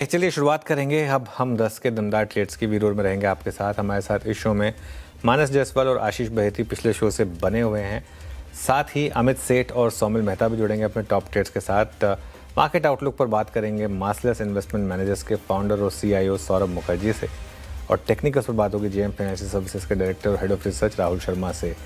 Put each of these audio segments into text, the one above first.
चलिए शुरुआत करेंगे। अब हम 10 के दमदार ट्रेड्स की वीडियो में रहेंगे आपके साथ। हमारे साथ इस शो में मानस जायसवाल और आशीष बहेती पिछले शो से बने हुए हैं। साथ ही अमित सेठ और सौमिल मेहता भी जुड़ेंगे अपने टॉप ट्रेड्स के साथ। मार्केट आउटलुक पर बात करेंगे मार्सलेस इन्वेस्टमेंट मैनेजर्स के फाउंडर और CIO सौरभ मुखर्जी से, और टेक्निकल्स पर बात होगी JM फाइनेंशियल सर्विसेज के डायरेक्टर और head of research Rahul Sharma से।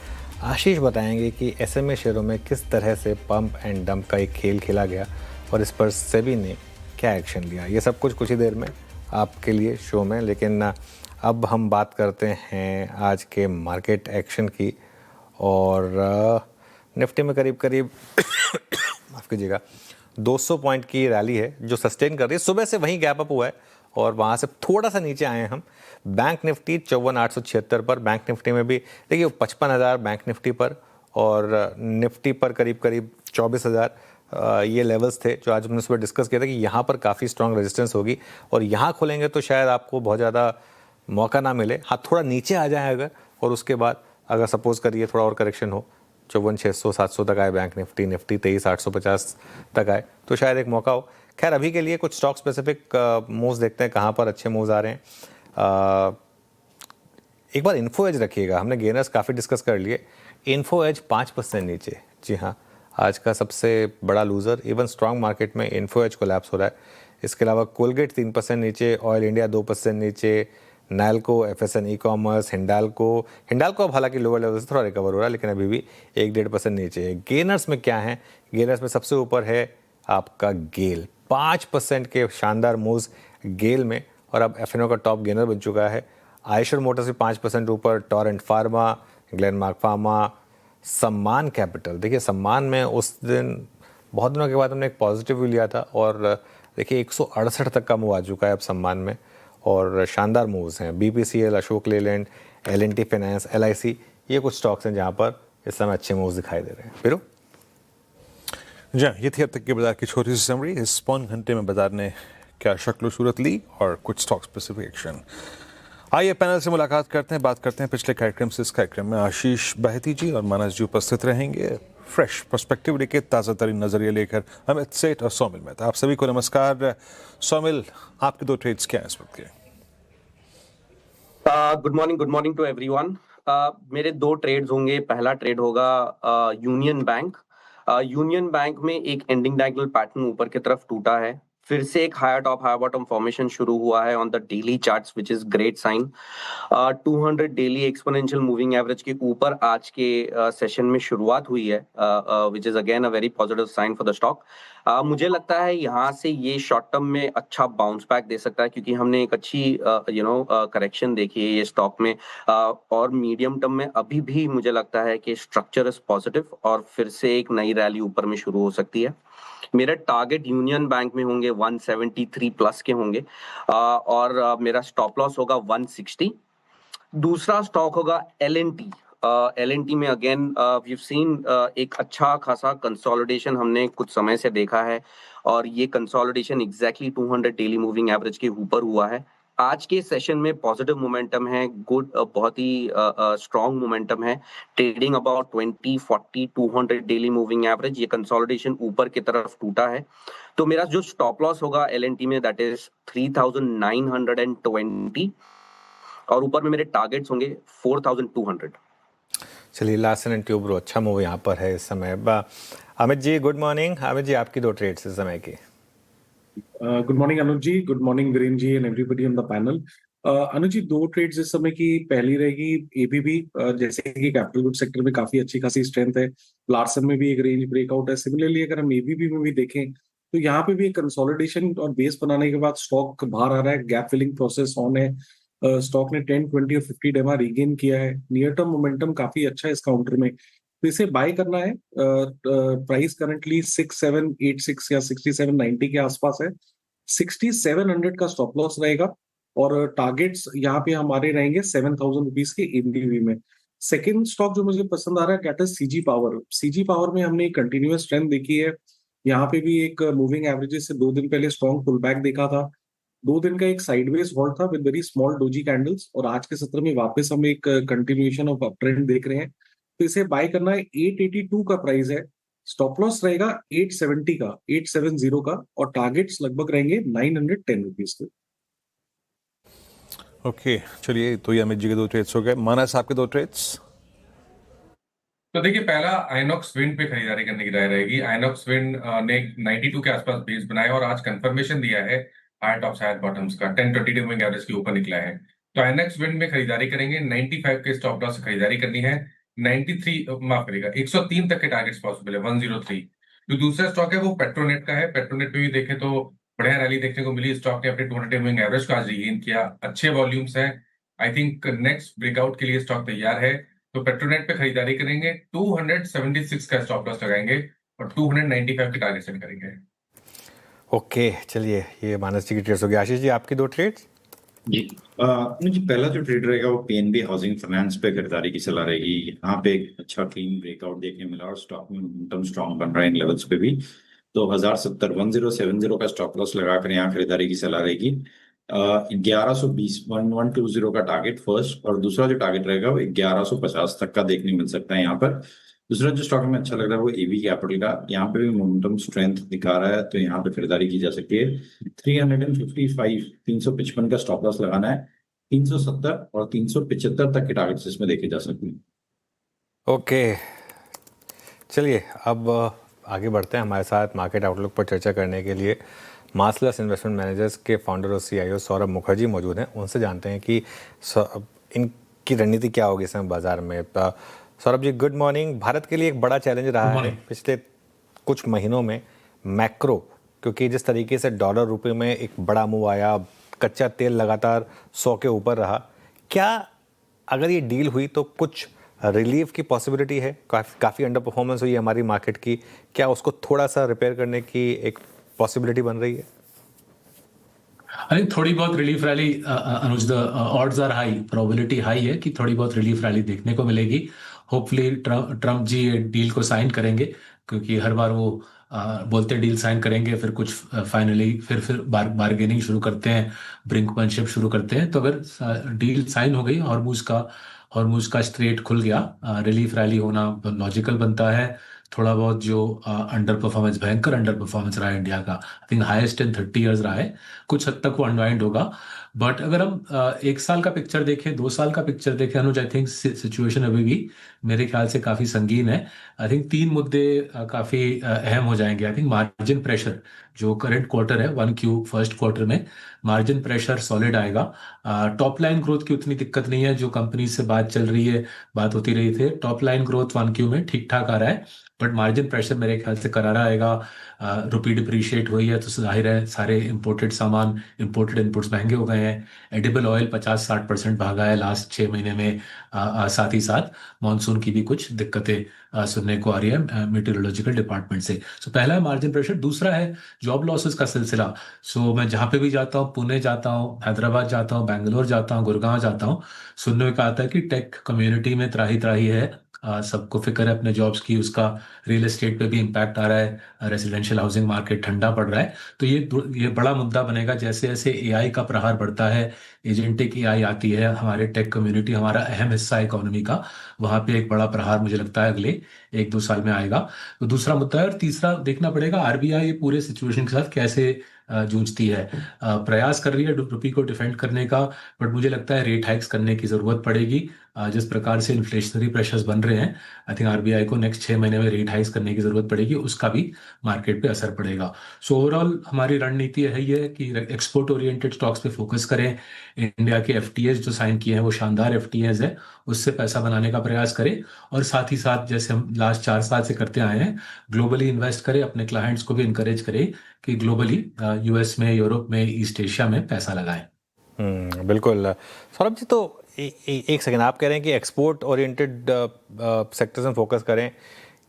आशीष बताएंगे कि SMA शेयरों में किस तरह से पंप एंड डंप का एक खेल खेला गया और इस पर सेबी ने क्या एक्शन लिया। ये सब कुछ ही देर में आपके लिए शो में। लेकिन अब हम बात करते हैं आज के मार्केट एक्शन की, और निफ्टी में करीब करीब माफ़ कीजिएगा 200 पॉइंट की रैली है जो सस्टेन कर रही है। सुबह से वहीं गैप अप हुआ है और वहाँ से थोड़ा सा नीचे आए हैं हम। बैंक निफ्टी 54,876 पर, बैंक निफ्टी में भी देखिए 55,000 बैंक निफ्टी पर, और निफ्टी पर करीब करीब 24,000 ये लेवल्स थे जो आज हमने सुबह डिस्कस किया था कि यहाँ पर काफ़ी स्ट्रॉन्ग रेजिस्टेंस होगी और यहाँ खोलेंगे तो शायद आपको बहुत ज़्यादा मौका ना मिले। हाँ, थोड़ा नीचे आ जाए अगर, और उसके बाद अगर सपोज करिए थोड़ा और करेक्शन हो, 54,600-700 तक आए बैंक निफ्टी, निफ्टी 23,850 तक आए तो शायद एक मौका हो। खैर अभी के लिए कुछ स्टॉक स्पेसिफिक मूव्स देखते हैं कहाँ पर अच्छे मूव्स आ रहे हैं। एक बार इन्फो एज रखिएगा, हमने गेनर्स काफ़ी डिस्कस कर लिए। इन्फो एज 5% नीचे, जी हाँ, आज का सबसे बड़ा लूज़र। इवन स्ट्रॉन्ग मार्केट में इन्फो एज कोलैप्स हो रहा है। इसके अलावा कोलगेट 3% नीचे, ऑयल इंडिया 2% नीचे, NALCO, FSN e commerce, Hindalco अब हालांकि लोअर लेवल से थोड़ा रिकवर हो रहा है लेकिन अभी भी 1-1.5% नीचे है। गेनर्स में क्या है? गेनर्स में सबसे ऊपर है आपका गेल, 5% के शानदार मूव्स गेल में, और अब FNO का टॉप गेनर बन चुका है। आयशर मोटर्स भी 5% ऊपर, टोरेंट फार्मा, ग्लेनमार्क फार्मा, सम्मान कैपिटल। देखिए सम्मान में उस दिन बहुत दिनों के बाद हमने एक पॉजिटिव व्यू लिया था और देखिए 168 तक का मूव आ चुका है अब सम्मान में, और शानदार मूव्स हैं। BPCL, Ashok Leyland, L&T finance, LIC, ये कुछ स्टॉक्स हैं जहां पर इस समय अच्छे मूव्स दिखाई दे रहे हैं। फिर जी, ये थी अब तक के बाजार की छोटी सी समरी। इस पौन घंटे में बाजार ने क्या शक्ल सूरत ली और कुछ स्टॉक स्पेसिफिक एक्शन। आइए पैनल से मुलाकात करते हैं, बात करते हैं पिछले कार्यक्रम से। इस कार्यक्रम में आशीष बहेती जी और मानस जी उपस्थित रहेंगे, फ्रेश पर्सपेक्टिव लेकर, ताज़ा तरीन नजरिए लेकर। अमित सेठ और सौमिल मेहता, आप सभी को नमस्कार। सौमिल, आपके दो ट्रेड्स क्या हैं इस वक्त के? Good morning to everyone. मेरे दो ट्रेड्स होंगे। पहला ट्रेड होगा यूनियन बैंक। यूनियन बैंक में एक एंडिंग डायगोनल पैटर्न ऊपर की तरफ टूटा है, फिर से एक higher top higher bottom formation शुरू हुआ है on the daily charts, which is great sign. 200 daily exponential moving average के ऊपर आज के सेशन में शुरुआत हुई है, which is again a very positive sign for the stock. मुझे लगता है यहाँ से ये शॉर्ट टर्म में अच्छा बाउंस बैक दे सकता है क्योंकि हमने एक अच्छी करेक्शन देखी है ये स्टॉक में, और मीडियम टर्म में अभी भी मुझे लगता है कि स्ट्रक्चर इज पॉजिटिव और फिर से एक नई रैली ऊपर में शुरू हो सकती है। मेरे टारगेट यूनियन बैंक में होंगे 173 प्लस के होंगे, और मेरा स्टॉप लॉस होगा 160। दूसरा स्टॉक होगा L&T। L&T में अगेन वी सीन एक अच्छा खासा कंसोलिडेशन हमने कुछ समय से देखा है, और ये consolidation exactly 200 daily moving average के ऊपर हुआ है। आज के सेशन में पॉजिटिव मोमेंटम है, गुड, बहुत ही स्ट्रॉन्ग मोमेंटम है, trading about 20, 40, 200 daily moving average. ये कंसोलिडेशन ऊपर की तरफ टूटा है, तो मेरा जो स्टॉप लॉस होगा L&T में दैट इज 3,920, और ऊपर में मेरे टारगेट्स होंगे 4,200। चलिए, लार्सन एंड ट्यूब्रो अच्छा मूव यहाँ पर है इस समय। Amit ji good morning. अमित जी, आपकी दो ट्रेड्स इस समय की। Good morning Anuj ji, good morning Viren ji and everybody on the panel. Anuj ji, दो ट्रेड्स इस समय की। पहली रहेगी एबीबी, जैसे कि कैपिटल गुड सेक्टर में काफी अच्छी खासी स्ट्रेंथ है, लार्सन में भी एक रेंज ब्रेकआउट है। सिमिलरली अगर हम एबीबी में भी देखें तो यहाँ पे भी एक कंसोलिडेशन और बेस बनाने के बाद स्टॉक बाहर आ रहा है, गैप फिलिंग प्रोसेस ऑन है। स्टॉक ने 10, 20 और 50 डेमा रीगेन किया है। नियर टर्म मोमेंटम काफी अच्छा है इस काउंटर में, तो इसे बाय करना है। प्राइस करंटली 6786 या 6790 के आसपास है। 6700 का स्टॉप लॉस रहेगा, और टारगेट्स यहाँ पे हमारे रहेंगे 7,000 रुपीज के एबीवी में। सेकेंड स्टॉक जो मुझे पसंद आ रहा है that is CG power. CG power में हमने कंटिन्यूअस स्ट्रेंथ देखी है। यहाँ पे भी एक मूविंग एवरेजेस से 2 दिन पहले स्ट्रॉन्ग पुल बैक देखा था। 2 दिन का एक साइडवेज हॉल्ट था with very small doji candles, और आज के सत्र में वापस हम एक कंटिन्यूएशन ऑफ अप ट्रेंड देख रहे हैं, तो इसे बाय करना है। 882 का प्राइस है, स्टॉप लॉस रहेगा 870 का, 870 का, और टारगेट्स लगभग रहेंगे 910 रुपीज के। ओके, चलिए, तो ये अमित जी के 2 ट्रेड्स हो गए। मानस, आपके 2 ट्रेड्स? तो देखिए, पहला आइनॉक्स विंड पे खरीदारी करने की राय रहेगी। आइनॉक्स विंड ने 92 के आसपास बेस बनाया और आज कंफर्मेशन दिया है हायर टॉप्स हायर बॉटम्स का, 10-20 मूविंग एवरेज के ऊपर निकला है। तो आइनॉक्स विंड में खरीदारी करेंगे, 95 के स्टॉप लॉस से खरीदारी करनी है। 93 माफ करिएगा, 103 तक के टारगेट्स पॉसिबल है, 103। जो दूसरा स्टॉक है वो पेट्रोनेट का है। पेट्रोनेट पे भी देखें तो बढ़िया रैली देखने को मिली। स्टॉक ने अपने 200 मूविंग एवरेज को आज रिगेन किया, अच्छे वॉल्यूम्स हैं। आई थिंक नेक्स्ट ब्रेकआउट के लिए स्टॉक तैयार है। तो पेट्रोनेट पे खरीदारी करेंगे, 276 का स्टॉप लॉस लगाएंगे और 295 के टारगेट सेट करेंगे। ओके, चलिए, ये मानस जी की ट्रेड्स हो गई। आशीष जी, आपकी 2 ट्रेड्स? जी, मुझे पहला जो ट्रेड रहेगा वो पीएनबी हाउसिंग फाइनेंस पे खरीदारी की सलाह रहेगी। यहाँ पे एक अच्छा क्लीन ब्रेकआउट देखने मिला और स्टॉक में मोमेंटम स्ट्रॉन्ग बन रहा है इन लेवल्स पे भी। तो 1070 का स्टॉप लॉस लगाकर यहाँ खरीदारी की सलाह रहेगी। 1120 का टारगेट फर्स्ट, और दूसरा जो टारगेट रहेगा वो 1150 तक का देखने मिल सकता है यहाँ पर। दूसरा जो स्टॉक में अच्छा लग रहा है वो एवी कैपिटल का, यहाँ पे भी मोमेंटम स्ट्रेंथ दिखा रहा है, तो यहाँ पे खरीदारी की जा सकती है। 355 का स्टॉप लॉस लगाना है। 370 और 375 तक के टारगेट्स इसमें देखे जा सकते हैं। ओके, चलिए, अब आगे बढ़ते हैं। हमारे साथ मार्केट आउटलुक पर चर्चा करने के लिए मार्सलस इन्वेस्टमेंट मैनेजर्स के फाउंडर और सीईओ सौरभ मुखर्जी मौजूद हैं। उनसे जानते हैं कि इनकी रणनीति क्या होगी इस समय बाजार में। Saurabh ji, good morning. भारत के लिए एक बड़ा चैलेंज रहा है पिछले कुछ महीनों में मैक्रो, क्योंकि जिस तरीके से डॉलर रुपए में एक बड़ा मूव आया, कच्चा तेल लगातार 100 के ऊपर रहा। क्या अगर ये डील हुई तो कुछ रिलीफ की पॉसिबिलिटी है? काफ़ी अंडर परफॉर्मेंस हुई है हमारी मार्केट की, क्या उसको थोड़ा सा रिपेयर करने की एक पॉसिबिलिटी बन रही है? अरे, थोड़ी बहुत relief rally, Anuj, the odds are high, probability high है कि थोड़ी बहुत रिलीफ रैली देखने को मिलेगी। होपफुली ट्रम्प जी डील को साइन करेंगे, क्योंकि हर बार वो बोलते डील साइन करेंगे, फिर कुछ फाइनली फिर बार्गेनिंग शुरू करते हैं, ब्रिंकमैनशिप शुरू करते हैं। तो अगर डील साइन हो गई, हॉर्मुज का स्ट्रेट खुल गया, रिलीफ रैली होना लॉजिकल बनता है। थोड़ा बहुत जो अंडर परफॉर्मेंस, भयंकर अंडर परफॉर्मेंस रहा है इंडिया का, I think highest in 30 years रहा है, कुछ हद तक वो अनवाइंड होगा। बट अगर हम 1 साल का पिक्चर देखें, 2 साल का पिक्चर देखें अनुज, आई थिंक सिचुएशन अभी भी मेरे ख्याल से काफी संगीन है। आई थिंक 3 मुद्दे काफी अहम हो जाएंगे। आई थिंक मार्जिन प्रेशर, जो करंट क्वार्टर है 1Q फर्स्ट क्वार्टर में, मार्जिन प्रेशर सॉलिड आएगा। टॉप लाइन ग्रोथ की उतनी दिक्कत नहीं है, जो कंपनी से बात चल रही है, बात होती रही थी, टॉप लाइन ग्रोथ 1Q में ठीक ठाक आ रहा है, बट मार्जिन प्रेशर मेरे ख्याल से करारा आएगा। रुपी डिप्रीशिएट हुई है, तो जाहिर है सारे इंपोर्टेड सामान, इंपोर्टेड इनपुट्स महंगे हो गए हैं। एडिबल ऑयल 50-60% भागा है लास्ट 6 महीने में। साथ ही साथ मॉनसून की भी कुछ दिक्कतें सुनने को आ रही है मेटीरियोलॉजिकल डिपार्टमेंट से। सो पहला है मार्जिन प्रेशर। दूसरा है जॉब लॉसेस का सिलसिला। सो मैं जहाँ पे भी जाता हूँ, पुणे जाता हूँ, हैदराबाद जाता हूँ, बेंगलोर जाता हूँ, गुड़गांव जाता हूँ, सुनने में आता है कि टेक कम्युनिटी में त्राही त्राही है। सबको फिक्र है अपने जॉब्स की, उसका रियल एस्टेट पे भी इम्पैक्ट आ रहा है, रेजिडेंशियल हाउसिंग मार्केट ठंडा पड़ रहा है। तो ये बड़ा मुद्दा बनेगा। जैसे जैसे एआई का प्रहार बढ़ता है, एजेंटिक एआई आती है, हमारे टेक कम्युनिटी हमारा अहम हिस्सा है इकोनॉमी का, वहां पे एक बड़ा प्रहार मुझे लगता है अगले 1-2 साल में आएगा। तो दूसरा मुद्दा है। और तीसरा देखना पड़ेगा आरबीआई पूरे सिचुएशन के साथ कैसे जूझती है। प्रयास कर रही है रुपये को डिफेंड करने का, बट मुझे लगता है रेट हाइक्स करने की जरूरत पड़ेगी। जिस प्रकार से इन्फ्लेशनरी प्रेशर्स बन रहे हैं, आई थिंक आरबीआई को नेक्स्ट 6 महीने में रेट हाइक्स करने की जरूरत पड़ेगी, उसका भी मार्केट पे असर पड़ेगा। सो ओवरऑल हमारी रणनीति है ये कि एक्सपोर्ट ओरिएंटेड स्टॉक्स पे फोकस करें। इंडिया के एफटीएस जो साइन किए हैं वो शानदार एफटीएस है, उससे पैसा बनाने का प्रयास करें। और साथ ही साथ जैसे हम लास्ट 4 साल से करते आए हैं, ग्लोबली इन्वेस्ट करें, अपने क्लाइंट्स को भी इनकरेज करें कि ग्लोबली यूएस में, यूरोप में, ईस्ट एशिया में पैसा लगाएं। बिल्कुल सौरभ जी, तो एक सेकंड, आप कह रहे हैं कि एक्सपोर्ट ओरिएंटेड सेक्टर्स में फोकस करें,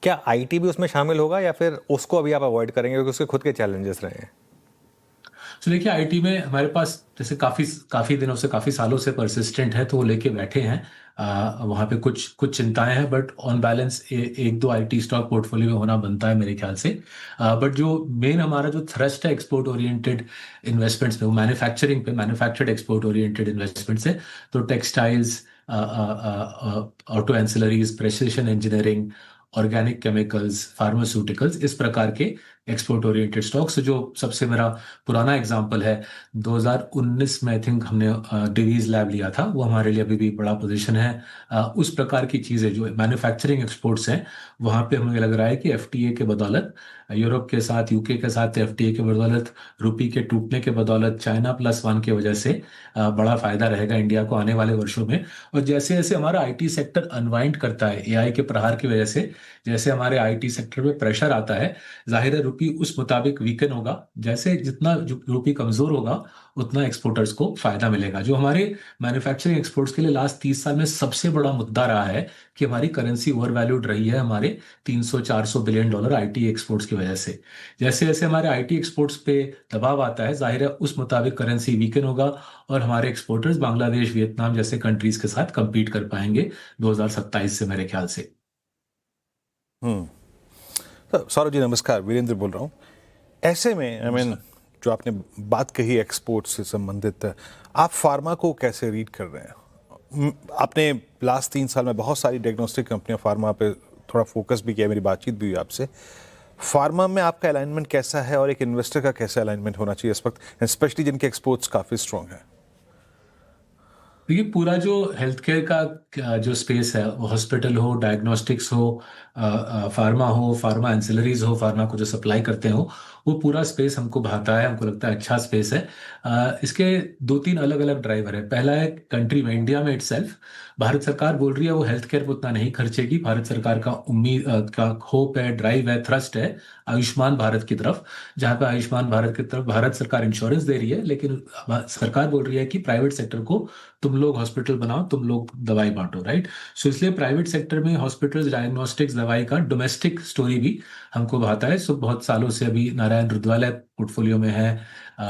क्या आईटी भी उसमें शामिल होगा या फिर उसको अभी आप अवॉइड करेंगे क्योंकि उसके खुद के चैलेंजेस रहे हैं? तो देखिए, आईटी में हमारे पास जैसे काफी दिनों से, काफी सालों से परसिस्टेंट है, तो वो लेके बैठे हैं। वहां पे कुछ चिंताएं हैं, but on balance 1-2 IT stock portfolio में होना बनता है मेरे ख्याल से। बट जो मेन हमारा जो थ्रस्ट है एक्सपोर्ट ओरिएंटेड इन्वेस्टमेंट्स में, वो मैन्युफैक्चरिंग पे, मैन्युफैक्चर्ड एक्सपोर्ट ओरिएंटेड इन्वेस्टमेंट्स है। तो textiles, auto ancillaries, precision engineering organic chemicals, pharmaceuticals, इस प्रकार के एक्सपोर्ट ओरिएंटेड स्टॉक्स। जो सबसे मेरा पुराना एग्जांपल है, 2019 में आई थिंक हमने डिवीज लैब लिया था, वो हमारे लिए अभी भी बड़ा पोजीशन है। उस प्रकार की चीज़ें जो मैन्युफैक्चरिंग एक्सपोर्ट्स हैं, वहाँ पे हमें लग रहा है कि एफटीए के बदौलत, यूरोप के साथ, यूके के साथ एफटीए के बदौलत, रुपये के टूटने के बदौलत, चाइना +1 की वजह से बड़ा फायदा रहेगा इंडिया को आने वाले वर्षों में। और जैसे जैसे हमारा आईटी सेक्टर अनवाइंड करता है एआई के प्रहार की वजह से, जैसे हमारे आईटी सेक्टर में प्रेशर आता है, जाहिर है रुपये उस मुताबिक वीकन होगा। जैसे जितना रुपये कमजोर होगा, उतना एक्सपोर्टर्स को फायदा मिलेगा। जो हमारे मैन्युफैक्चरिंग एक्सपोर्ट्स के लिए लास्ट 30 साल में सबसे बड़ा मुद्दा रहा है कि हमारी करेंसी ओवर वैल्यूड रही है हमारे 300-400 बिलियन डॉलर आईटी एक्सपोर्ट्स की वजह से। जैसे जैसे हमारे आईटी एक्सपोर्ट्स पे दबाव आता है, जाहिर है उस मुताबिक करेंसी वीकन होगा और हमारे एक्सपोर्टर्स बांग्लादेश, वियतनाम जैसे कंट्रीज के साथ compete कर पाएंगे 2027 से, मेरे ख्याल से। सौरभ जी नमस्कार, वीरेंद्र बोल रहा हूँ। ऐसे में आई मीन जो आपने बात कही एक्सपोर्ट से संबंधित, आप फार्मा को कैसे रीड कर रहे हैं? आपने लास्ट 3 साल में बहुत सारी डायग्नोस्टिक कंपनियां फार्मा पे थोड़ा फोकस भी किया, मेरी बातचीत भी हुई आपसे। फार्मा में आपका अलाइनमेंट कैसा है और एक इन्वेस्टर का कैसा अलाइनमेंट होना चाहिए इस वक्त, स्पेशली जिनके एक्सपोर्ट्स काफ़ी स्ट्रॉन्ग है? ये पूरा जो हेल्थ केयर का जो स्पेस है, वो हॉस्पिटल हो, डायग्नोस्टिक्स हो, फार्मा हो, फार्मा एंसिलरीज हो, फार्मा को जो सप्लाई करते हो, वो पूरा स्पेस हमको भाता है, हमको लगता है अच्छा स्पेस है। इसके 2-3 अलग अलग ड्राइवर है। पहला है कंट्री में, इंडिया में इटसेल्फ भारत सरकार बोल रही है वो हेल्थ केयर पर उतना नहीं खर्चेगी। भारत सरकार का का होप है, ड्राइव है, थ्रस्ट है आयुष्मान भारत की तरफ, जहाँ पे आयुष्मान भारत की तरफ भारत सरकार इंश्योरेंस दे रही है, लेकिन सरकार बोल रही है कि प्राइवेट सेक्टर को तुम लोग हॉस्पिटल बनाओ, तुम लोग दवाई बांटो, राइट। सो इसलिए प्राइवेट सेक्टर में हॉस्पिटल्स, डायग्नोस्टिक्स, दवाई का डोमेस्टिक स्टोरी भी हमको भाता है। सो बहुत सालों से अभी नारायण रुद्रवाला पोर्टफोलियो में है,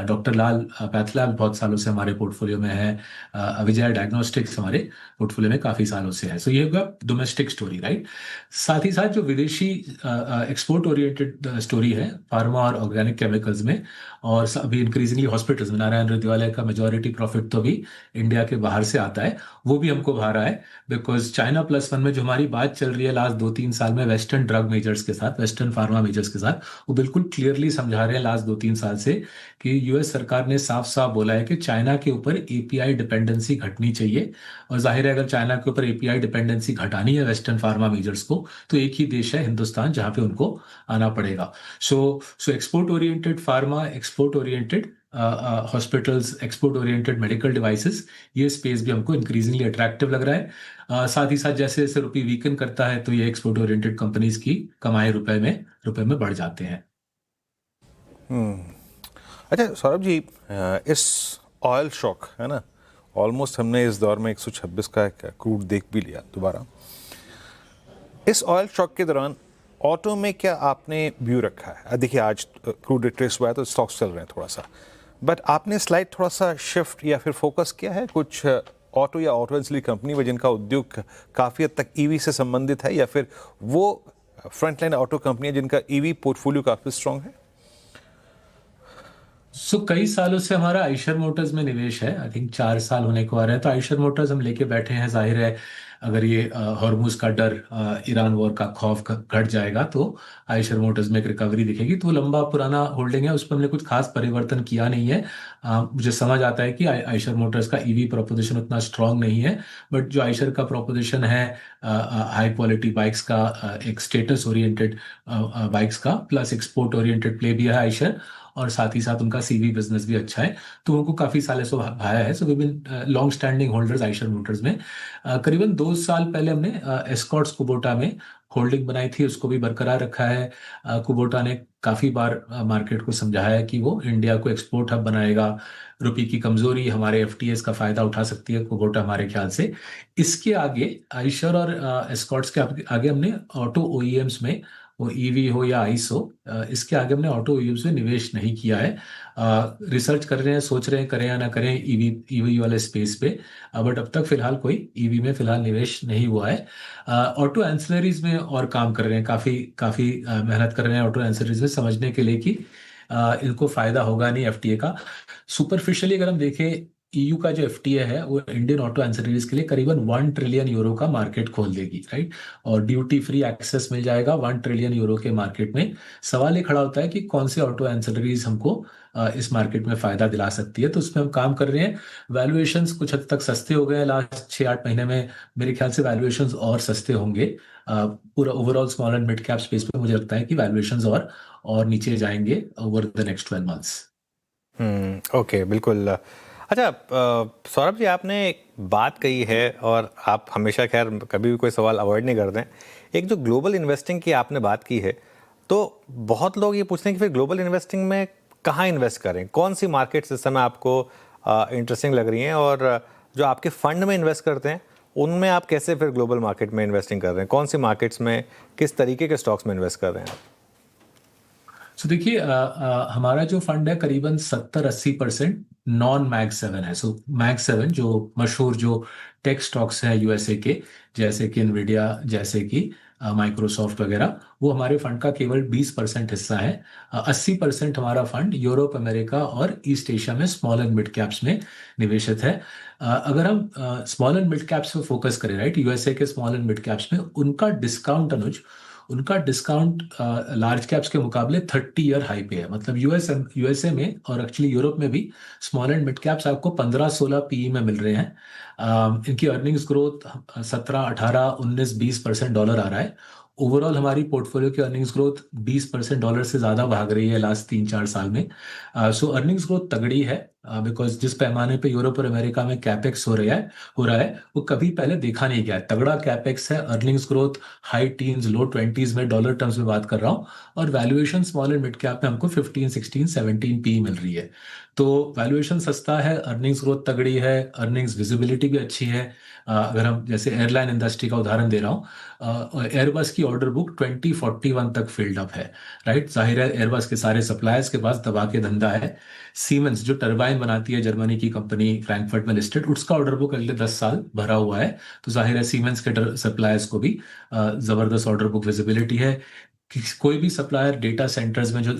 डॉक्टर लाल पैथलैब बहुत सालों से हमारे पोर्टफोलियो में है, विजय डायग्नोस्टिक्स हमारे पोर्टफोलियो में काफ़ी सालों से है। सो ये होगा डोमेस्टिक स्टोरी, राइट। साथ ही साथ जो विदेशी एक्सपोर्ट ओरिएंटेड स्टोरी है फार्मा और ऑर्गेनिक केमिकल्स में, और अभी इंक्रीजिंगली हॉस्पिटल्स में, नारायण हृदयालय का मेजॉरिटी प्रॉफिट तो भी इंडिया के बाहर से आता है, वो भी हमको भा रहा है। बिकॉज चाइना +1 में जो हमारी बात चल रही है लास्ट 2-3 साल में वेस्टर्न ड्रग मेजर्स के साथ, वेस्टर्न फार्मा मेजर्स के साथ, वो बिल्कुल क्लियरली समझा रहे हैं लास्ट 2-3 साल से कि यूएस सरकार ने साफ साफ बोला है कि चाइना के ऊपर एपीआई डिपेंडेंसी घटनी चाहिए। और जाहिर है अगर चाइना के ऊपर एपीआई डिपेंडेंसी घटानी है वेस्टर्न फार्मा मेजर्स को, तो एक ही देश है हिंदुस्तान जहां पे उनको आना पड़ेगा। So export oriented pharma, export oriented hospitals, export oriented medical devices, ये स्पेस भी हमको इंक्रीजिंगली अट्रैक्टिव लग रहा है। साथ ही साथ जैसे जैसे रुपये वीकन करता है, तो ये एक्सपोर्ट ओरिएंटेड कंपनीज की कमाई रुपए में बढ़ जाते हैं। अच्छा सौरभ जी, इस ऑयल शॉक है ना, ऑलमोस्ट हमने इस दौर में 126 का क्रूड देख भी लिया दोबारा। इस ऑयल शॉक के दौरान ऑटो में क्या आपने व्यू रखा है? देखिए आज क्रूड रिट्रेस हुआ है तो स्टॉक्स चल रहे हैं थोड़ा सा, बट आपने स्लाइड थोड़ा सा शिफ्ट या फिर फोकस किया है कुछ ऑटो या ऑटो एंसिलरी कंपनी में जिनका उद्योग काफ़ी हद तक ईवी से संबंधित है, या फिर वो फ्रंटलाइन ऑटो कंपनियां जिनका ईवी पोर्टफोलियो काफ़ी स्ट्रॉन्ग है? कई सालों से हमारा आइशर मोटर्स में निवेश है। आई थिंक 4 साल होने को आ रहे हैं, तो आइशर मोटर्स हम लेके बैठे हैं। जाहिर है अगर ये हॉर्मुज का डर, ईरान वॉर का खौफ घट जाएगा तो आइशर मोटर्स में एक रिकवरी दिखेगी। तो लंबा पुराना होल्डिंग है, उस पर हमने कुछ खास परिवर्तन किया नहीं है। मुझे समझ आता है कि आइशर मोटर्स का ईवी प्रोपोजिशन उतना स्ट्रांग नहीं है, बट जो आइशर का प्रोपोजिशन है हाई क्वालिटी बाइक्स का, एक स्टेटस ओरिएंटेड बाइक्स का, प्लस एक्सपोर्ट ओरिएंटेड प्ले भी है आइशर, और साथ ही साथ उनका सीवी बिजनेस भी अच्छा है, तो उनको काफी सालों से भाया है। So we been long standing holders Eicher Motors में। करीबन 2 साल पहले हमने एस्कॉर्ट्स कुबोटा में होल्डिंग बनाई थी, उसको भी बरकरार रखा है। कुबोटा ने काफी बार मार्केट को समझाया है कि वो इंडिया को एक्सपोर्ट हब बनाएगा। रुपये की कमजोरी हमारे एफटीएस का फायदा उठा सकती है कुबोटा हमारे ख्याल से। इसके आगे आइशर और एस्कॉर्ट्स के आगे हमने ऑटो ओईएम्स में, वो ईवी हो या आइस हो, इसके आगे हमने ऑटो ओईएम्स में निवेश नहीं किया है। रिसर्च कर रहे हैं, सोच रहे हैं करें या ना करें ईवी वाले स्पेस पे, बट अब तक फिलहाल कोई ईवी में फिलहाल निवेश नहीं हुआ है। ऑटो एंसिलरीज में और काम कर रहे हैं, काफी मेहनत कर रहे हैं ऑटो एंसिलरीज में, समझने के लिए कि इनको फायदा होगा नहीं एफटीए का। सुपरफिशियली अगर हम देखें EU का जो FTA है वो इंडियन ऑटो एंसिलरीज के लिए करीबन 1 ट्रिलियन यूरो का मार्केट खोल देगी, राइट। और ड्यूटी फ्री एक्सेस मिल जाएगा 1 ट्रिलियन यूरो के मार्केट में। सवाल ये खड़ा होता है कि कौन से ऑटो एंसिलरीज हमको इस मार्केट में फायदा दिला सकती है, तो उसमें हम काम कर रहे हैं। वैल्यूएशंस कुछ हद तक सस्ते हो गए हैं लास्ट 6-8 महीने में। मेरे ख्याल से वैल्यूएशंस और सस्ते होंगे। पूरा overall small and mid cap space पे मुझे लगता है कि वैल्यूएशंस और नीचे जाएंगे over the next 12 months. Okay, बिल्कुल। अच्छा, सौरभ जी, आपने एक बात कही है और आप हमेशा खैर कभी भी कोई सवाल अवॉइड नहीं करते हैं। एक जो ग्लोबल इन्वेस्टिंग की आपने बात की है, तो बहुत लोग ये पूछते हैं कि फिर ग्लोबल इन्वेस्टिंग में कहाँ इन्वेस्ट करें, कौन सी मार्केट्स इस समय आपको इंटरेस्टिंग लग रही हैं, और जो आपके फंड में इन्वेस्ट करते हैं उनमें आप कैसे फिर ग्लोबल मार्केट में इन्वेस्टिंग कर रहे हैं, कौन सी मार्केट्स में किस तरीके के स्टॉक्स में इन्वेस्ट कर रहे हैं आप? सो देखिए, हमारा जो फंड है करीबन 70-80% नॉन मैग 7 है। सो मैग 7 जो मशहूर जो टेक स्टॉक्स है यूएसए के, जैसे कि इनविडिया, जैसे कि माइक्रोसॉफ्ट वगैरह, वो हमारे फंड का केवल 20% हिस्सा है। 80% हमारा फंड यूरोप, अमेरिका और ईस्ट एशिया में स्मॉल एंड मिड कैप्स में निवेशित है। अगर हम स्मॉल एंड मिड कैप्स पे फोकस करें, राइट, यूएसए के स्मॉल एंड मिड कैप्स में उनका डिस्काउंट, अनुज, उनका डिस्काउंट लार्ज कैप्स के मुकाबले 30 ईयर हाई पे है। मतलब यूएसए में और एक्चुअली यूरोप में भी स्मॉल एंड मिड कैप्स आपको 15-16 पीई में मिल रहे हैं। इनकी अर्निंग्स ग्रोथ 17, 18, 19, 20% डॉलर आ रहा है। ओवरऑल हमारी पोर्टफोलियो की अर्निंग्स ग्रोथ 20% डॉलर से ज्यादा भाग रही है लास्ट 3-4 साल में। सो अर्निंग्स ग्रोथ तगड़ी है, बिकॉज जिस पैमाने पे यूरोप और अमेरिका में कैपेक्स हो रहा है वो कभी पहले देखा नहीं गया है। तगड़ा कैपेक्स है, अर्निंग्स ग्रोथ हाई टीन्स, लो 20s में डॉलर टर्म्स में बात कर रहा हूँ, और valuation small and mid cap में हमको 15, 16, 17 पी मिल रही है। तो वैल्यूएशन सस्ता है, अर्निंग्स ग्रोथ तगड़ी है, अर्निंग्स विजिबिलिटी भी अच्छी है। अगर हम जैसे एयरलाइन इंडस्ट्री का उदाहरण दे रहा हूँ, एयरबस की ऑर्डर बुक 2041 तक फिल्ड अप है, राइट। जाहिर है एयरबस के सारे सप्लायर्स के पास दबा के धंधा है। सीमेंस जो टरबाइन बनाती है, जर्मनी की कंपनी, फ्रैंकफर्ट में लिस्टेड, उसका ऑर्डर बुक अगले 10 साल भरा हुआ है। तो जाहिर है सीमेंस के सप्लायर्स को भी जबरदस्त ऑर्डर बुक विजिबिलिटी है। कोई भी सप्लायर डेटा सेंटर्स में जो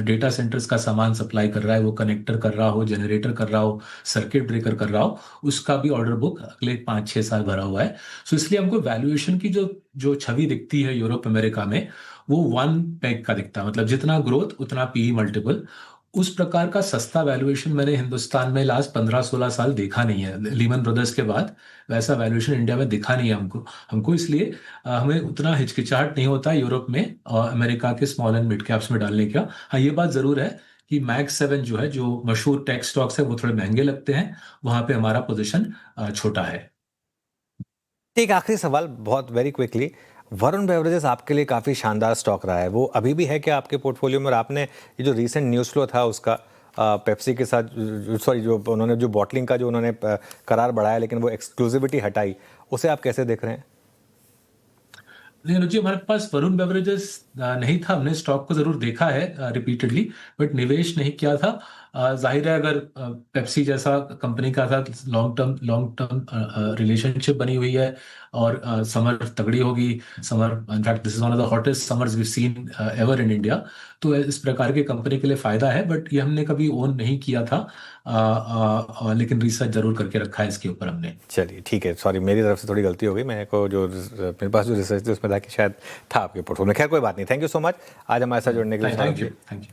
डेटा सेंटर्स का सामान सप्लाई कर रहा है, वो कनेक्टर कर रहा हो, जनरेटर कर रहा हो, सर्किट ब्रेकर कर रहा हो, उसका भी ऑर्डर बुक अगले 5-6 साल भरा हुआ है। सो इसलिए हमको वैल्यूएशन की जो छवि दिखती है यूरोप अमेरिका में, वो 1 पेग का दिखता है। मतलब जितना ग्रोथ उतना पीई मल्टीपल। उस प्रकार का सस्ता वैल्यूएशन मैंने हिंदुस्तान में लास्ट 15-16 साल देखा नहीं है। लीमन ब्रदर्स के बाद वैसा वैल्यूएशन इंडिया में दिखा नहीं है हमको इसलिए हमें उतना हिचकिचाहट नहीं होता यूरोप में और अमेरिका के स्मॉल एंड मिड कैप्स में डालने का। हाँ, ये बात जरूर है कि मैग 7 जो है, जो मशहूर टेक स्टॉक्स है, वो थोड़े महंगे लगते हैं, वहां पे हमारा पोजीशन छोटा है। एक आखिरी सवाल, बहुत वेरी क्विकली, वरुण बेवरेजेस आपके लिए काफ़ी शानदार स्टॉक रहा है, वो अभी भी है क्या आपके पोर्टफोलियो में? और आपने ये जो रीसेंट न्यूज़ फ्लो था उसका पेप्सी के साथ, सॉरी, जो उन्होंने जो बॉटलिंग का जो उन्होंने करार बढ़ाया लेकिन वो एक्सक्लूसिविटी हटाई, उसे आप कैसे देख रहे हैं? नहीं अनुज जी, हमारे पास वरुण बेवरेजेस नहीं था। हमने स्टॉक को जरूर देखा है रिपीटेडली, बट निवेश नहीं किया था। जाहिर है अगर पेप्सी जैसा कंपनी का साथ लॉन्ग टर्म रिलेशनशिप बनी हुई है और समर तगड़ी होगी, summer in fact this is one of the hottest summers we seen ever in India, तो इस प्रकार की कंपनी के लिए फायदा है। बट ये हमने कभी ओन नहीं किया था, लेकिन रिसर्च जरूर करके रखा है इसके ऊपर हमने। चलिए ठीक है, सॉरी मेरी तरफ से थोड़ी गलती हो गई, मेरे को जो मेरे पास जो रिसर्च थी उसमें था कि शायद था आपके पोर्टफोलियो में। खैर कोई बात नहीं, थैंक यू सो मच आज हमारे साथ जुड़ने के लिए। Thank you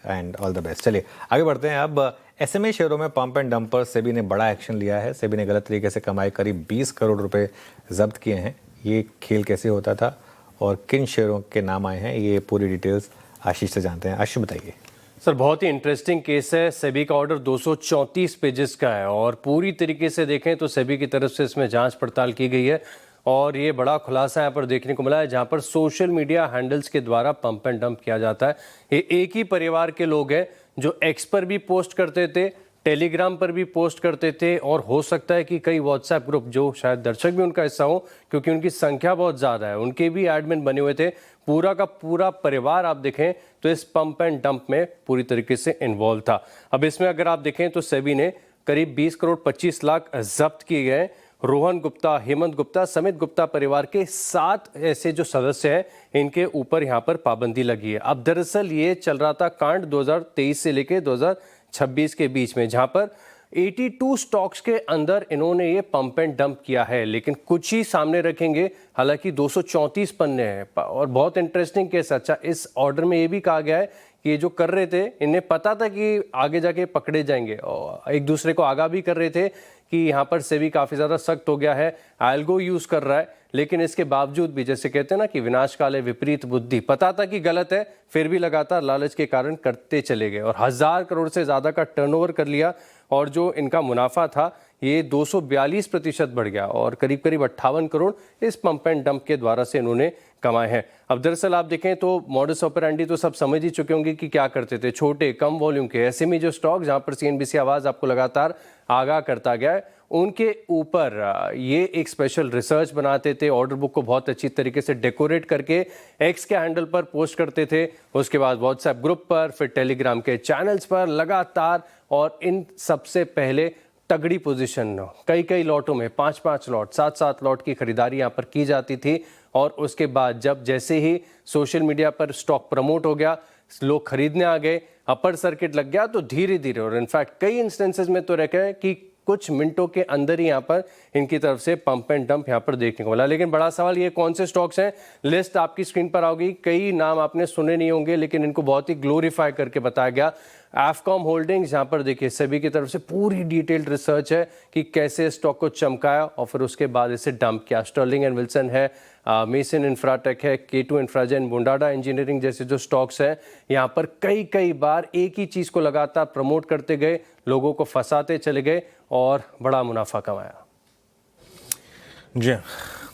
and all the best. चलिए आगे बढ़ते हैं। अब एसएमए शेयरों में पंप एंड डंप पर सेबी ने बड़ा एक्शन लिया है। सेबी ने गलत तरीके से कमाए करीब 20 करोड़ रुपए जब्त किए हैं। ये खेल कैसे होता था और किन शेयरों के नाम आए हैं, ये पूरी डिटेल्स आशीष से जानते हैं। आशीष बताइए। सर बहुत ही इंटरेस्टिंग केस है। सेबी का ऑर्डर 234 पेजेस का है और पूरी तरीके से देखें तो सेबी की तरफ से इसमें जांच पड़ताल की गई है और ये बड़ा खुलासा यहाँ पर देखने को मिला है, जहाँ पर सोशल मीडिया हैंडल्स के द्वारा पंप एंड डंप किया जाता है। ये एक ही परिवार के लोग हैं जो एक्स पर भी पोस्ट करते थे, टेलीग्राम पर भी पोस्ट करते थे और हो सकता है कि कई व्हाट्सएप ग्रुप, जो शायद दर्शक भी उनका हिस्सा हो क्योंकि उनकी संख्या बहुत ज़्यादा है, उनके भी एडमिन बने हुए थे। पूरा का पूरा परिवार आप देखें तो इस पंप एंड डंप में पूरी तरीके से इन्वॉल्व था। अब इसमें अगर आप देखें तो सेबी ने करीब 20 करोड़ 25 लाख जब्त किए गए। रोहन गुप्ता, हेमंत गुप्ता समेत गुप्ता परिवार के 7 ऐसे जो सदस्य हैं, इनके ऊपर यहाँ पर पाबंदी लगी है। अब दरअसल ये चल रहा था कांड 2023 से लेकर 2026 के बीच में, जहाँ पर 82 स्टॉक्स के अंदर इन्होंने ये पंप एंड डंप किया है, लेकिन कुछ ही सामने रखेंगे। हालांकि 234 पन्ने हैं और बहुत इंटरेस्टिंग केस। अच्छा, इस ऑर्डर में ये भी कहा गया है कि ये जो कर रहे थे, इन्हें पता था कि आगे जाके पकड़े जाएंगे और एक दूसरे को आगाह भी कर रहे थे कि यहाँ पर सेबी काफ़ी ज़्यादा सख्त हो गया है, एल्गो यूज़ कर रहा है। लेकिन इसके बावजूद भी, जैसे कहते हैं ना कि विनाश काले विपरीत बुद्धि, पता था कि गलत है, फिर भी लगातार लालच के कारण करते चले गए और 1000 करोड़ से ज़्यादा का टर्नओवर कर लिया और जो इनका मुनाफा था ये 242% बढ़ गया और करीब करीब 58 करोड़ इस पंप एंड डंप के द्वारा से इन्होंने कमाए हैं। अब दरअसल आप देखें तो मॉडस ऑपरेंडी तो सब समझ ही चुके होंगे कि क्या करते थे। छोटे कम वॉल्यूम के एसएमई जो स्टॉक, जहां पर सीएनबीसी आवाज़ आपको लगातार आगाह करता गया है, उनके ऊपर ये एक स्पेशल रिसर्च बनाते थे, ऑर्डर बुक को बहुत अच्छी तरीके से डेकोरेट करके एक्स के हैंडल पर पोस्ट करते थे, उसके बाद व्हाट्सएप ग्रुप पर, फिर टेलीग्राम के चैनल्स पर लगातार, और इन सबसे पहले तगड़ी पोजीशन कई लॉटों में 5-5 लॉट 7-7 लॉट की खरीदारी यहाँ पर की जाती थी। और उसके बाद जब जैसे ही सोशल मीडिया पर स्टॉक प्रमोट हो गया, लोग खरीदने आ गए, अपर सर्किट लग गया, तो धीरे धीरे, और इनफैक्ट कई इंस्टेंसेस में तो रखा है कि कुछ मिनटों के अंदर ही यहाँ पर इनकी तरफ से पंप एंड डंप यहाँ पर देखने को मिला। लेकिन बड़ा सवाल ये कौन से स्टॉक्स हैं, लिस्ट आपकी स्क्रीन पर आओगी। कई नाम आपने सुने नहीं होंगे, लेकिन इनको बहुत ही ग्लोरीफाई करके बताया गया। एफकॉम होल्डिंग्स, यहाँ पर देखिए सेबी की तरफ से पूरी डिटेल्ड रिसर्च है कि कैसे स्टॉक को चमकाया और फिर उसके बाद इसे डंप किया। स्टर्लिंग एंड विल्सन है, मेसन इंफ्राटेक है, K2 इंफ्राजेन, बुंडाडा इंजीनियरिंग जैसे जो स्टॉक्स हैं, यहाँ पर कई बार एक ही चीज़ को लगातार प्रमोट करते गए, लोगों को फंसाते चले गए और बड़ा मुनाफा कमाया। जी,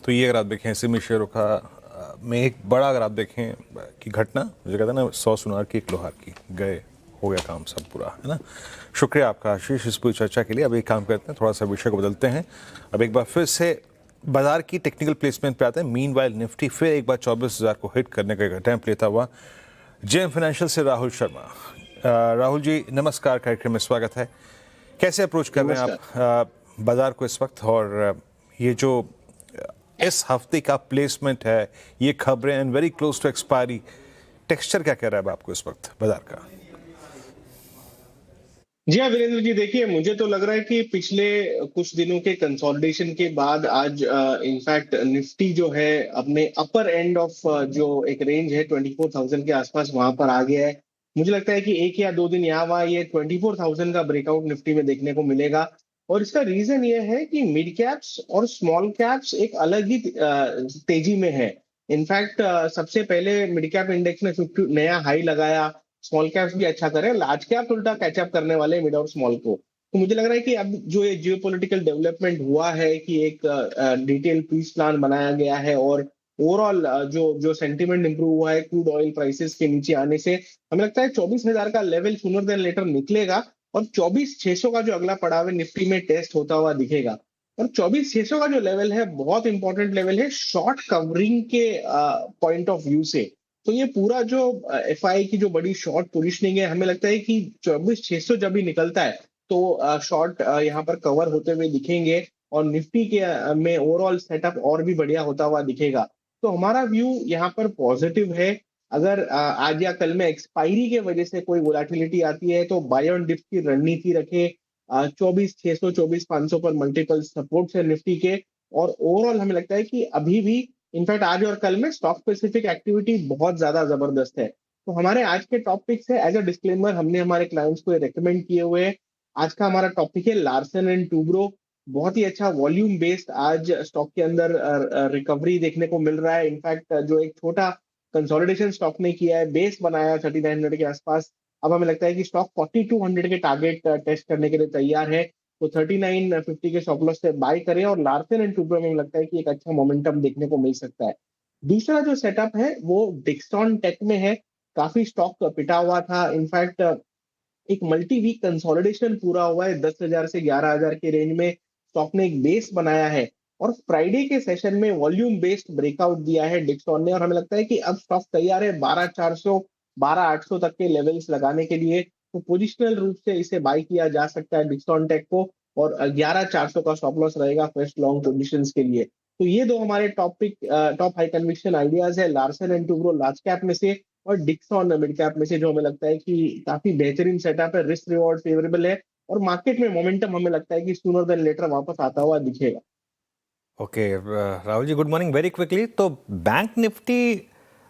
तो ये अगर आप देखें एसएमई शेयरों का में एक बड़ा, अगर आप देखें कि घटना, मुझे कहता है ना 100 सुनार की 1 लोहार की, गए, हो गया काम सब पूरा, है ना। शुक्रिया आपका आशीष इस पूरी चर्चा के लिए। अब एक काम करते हैं, थोड़ा सा विषय को बदलते हैं। अब एक बार फिर से बाजार की टेक्निकल प्लेसमेंट पे आते हैं। मीनवाइल निफ्टी फिर एक बार 24,000 को हिट करने का अटेम्प्ट लेता हुआ। जेएम फाइनेंशियल से राहुल शर्मा। राहुल जी नमस्कार, कार्यक्रम में स्वागत है। कैसे अप्रोच कर रहे हैं आप बाजार को इस वक्त, और ये जो इस हफ्ते का प्लेसमेंट है, ये खबरें and very close to expiry, texture क्या कह रहा है आपको इस वक्त बाजार का? जी हाँ वीरेंद्र जी, देखिए मुझे तो लग रहा है कि पिछले कुछ दिनों के कंसोलिडेशन के बाद आज इनफैक्ट निफ्टी जो है अपने अपर एंड ऑफ जो एक रेंज है 24,000 के आसपास वहां पर आ गया है। मुझे लगता है कि 1 या 2 दिन यहाँ वहाँ ये 24,000 का ब्रेकआउट निफ्टी में देखने को मिलेगा। और इसका रीजन ये है कि मिड कैप्स और स्मॉल कैप्स एक अलग ही तेजी में है। इनफैक्ट सबसे पहले मिड कैप इंडेक्स ने 50 नया हाई लगाया, स्मॉल कैप्स भी अच्छा करे, लार्ज कैप उल्टा कैचअप करने वाले मिड और स्मॉल को। तो मुझे लग रहा है कि अब जो ये जियोपॉलिटिकल डेवलपमेंट हुआ है कि एक डिटेल पीस प्लान बनाया गया है और ओवरऑल जो सेंटीमेंट इंप्रूव हुआ है क्रूड ऑयल प्राइसेस के नीचे आने से, हमें लगता है 24,000 का लेवल सूनर देन लेटर निकलेगा और 24,600 का जो अगला पड़ाव है निफ्टी में टेस्ट होता हुआ दिखेगा। और 24,600 का जो लेवल है बहुत इंपॉर्टेंट लेवल है शॉर्ट कवरिंग के पॉइंट ऑफ व्यू से। तो ये पूरा जो एफआई की जो बड़ी शॉर्ट पोजीशनिंग है, हमें लगता है कि 24,600 जब भी निकलता है तो शॉर्ट यहाँ पर कवर होते हुए दिखेंगे और निफ्टी के में ओवरऑल सेटअप और भी बढ़िया होता हुआ दिखेगा। तो हमारा व्यू यहाँ पर पॉजिटिव है। अगर आज या कल में एक्सपायरी के वजह से कोई वोलेटिलिटी आती है तो बाय ऑन डिप की रणनीति रखे। 24,600 24,500 पर मल्टीपल सपोर्ट है निफ्टी के। और ओवरऑल हमें लगता है कि अभी भी इनफैक्ट आज और कल में स्टॉक स्पेसिफिक एक्टिविटी बहुत ज्यादा जबरदस्त है। तो हमारे आज के टॉपिक्स है, एज अ डिस्क्लेमर हमने हमारे क्लाइंट्स को रेकमेंड किए हुए हैं। आज का हमारा टॉपिक है लार्सन एंड टूब्रो। बहुत ही अच्छा वॉल्यूम बेस्ड आज स्टॉक के अंदर रिकवरी देखने को मिल रहा है। इनफैक्ट जो एक छोटा कंसोलिडेशन स्टॉक ने किया है, बेस बनाया 3900 के आसपास, अब हमें लगता है कि स्टॉक 4200 के टारगेट टेस्ट करने के लिए तैयार है। तो 3950 के स्टॉप लॉस से बाय करें और लार्सन एंड टूब्रो में लगता है कि एक अच्छा मोमेंटम देखने को मिल सकता है। दूसरा जो सेटअप है वो डिक्सॉन टेक में है। काफी स्टॉक पिटा हुआ था। इनफैक्ट एक मल्टी वीक कंसोलिडेशन पूरा हुआ है, 10,000 से 11,000 के रेंज में स्टॉक ने एक बेस बनाया है और फ्राइडे के सेशन में वॉल्यूम बेस्ड ब्रेकआउट दिया है डिक्सॉन ने। और हमें लगता है कि अब स्टॉक तैयार है 12,400 12,800 तक के लेवल्स लगाने के लिए। तो पोजिशनल रूप से इसे बाय किया जा सकता है डिक्सॉन टेक को और 11,400 का स्टॉप लॉस रहेगा फ्रेश लॉन्ग पोजीशंस के लिए। तो ये दो हमारे टॉप हाई कन्विक्शन आइडियाज है, Larsen and Toubro large cap में से और डिक्सॉन मिड कैप में से, जो हमें लगता है कि काफी बेहतरीन सेटअप है, रिस्क रिवॉर्ड फेवरेबल है और मार्केट में मोमेंटम हमें लगता है कि सूनर देन लेटर वापस आता हुआ दिखेगा। Okay Rahul ji, good morning. Very quickly, तो बैंक निफ्टी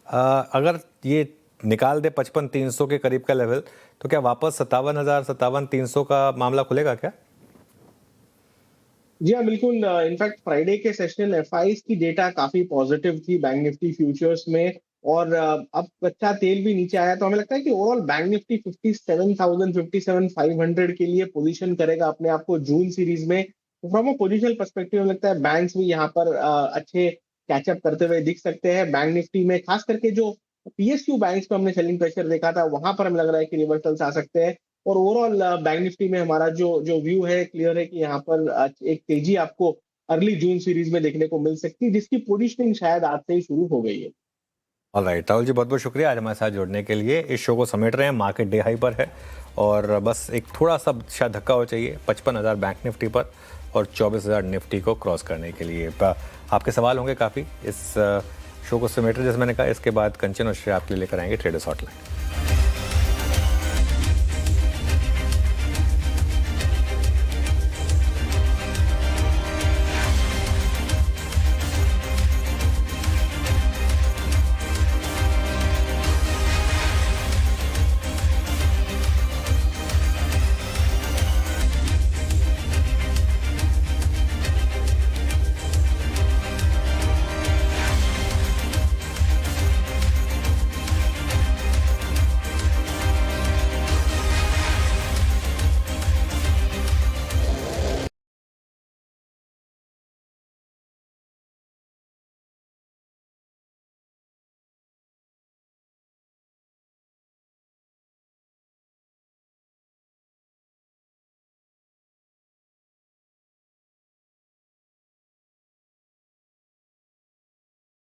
अगर ये निकाल दे 55,300 के करीब का लेवल, तो क्या वापस 57,000 57,300 का मामला खुलेगा क्या? जी हाँ, बिल्कुल। इनफैक्ट फ्राइडे के सेशन एफआईज की डेटा काफी पॉजिटिव थी बैंक निफ्टी फ्यूचर्स में, और अब कच्चा तेल भी नीचे आया, तो हमें लगता है कि ओवरऑल बैंक निफ्टी 57,000 57,500 के लिए पोजीशन करेगा अपने आप को जून सीरीज में। फ्रॉम अ पोजिशनल पर्सपेक्टिव हमें लगता है बैंक्स भी यहाँ पर अच्छे कैचअप करते हुए दिख सकते हैं। बैंक निफ्टी में खास करके जो पीएसयू बैंक्स पे हमने सेलिंग प्रेशर देखा था, वहां पर हमें लग रहा है कि रिवर्सल्स आ सकते हैं। और ओवरऑल बैंक निफ्टी में हमारा जो जो व्यू है क्लियर है कि यहाँ पर एक तेजी आपको अर्ली जून सीरीज में देखने को मिल सकती है, जिसकी पोजीशनिंग शायद आज से ही शुरू हो गई है। ऑलराइट राहुल जी, बहुत बहुत शुक्रिया आज हमारे साथ जुड़ने के लिए। इस शो को समेट रहे हैं, मार्केट डे हाई पर है और बस एक थोड़ा सा शायद धक्का हो चाहिए 55,000 बैंक निफ्टी पर और 24,000 निफ्टी को क्रॉस करने के लिए। आपके सवाल होंगे काफ़ी इस शो को समेट रहे, जैसे मैंने कहा। इसके बाद कंचन और श्रेया आपके लिए लेकर आएंगे ट्रेडर्स हॉटलाइन।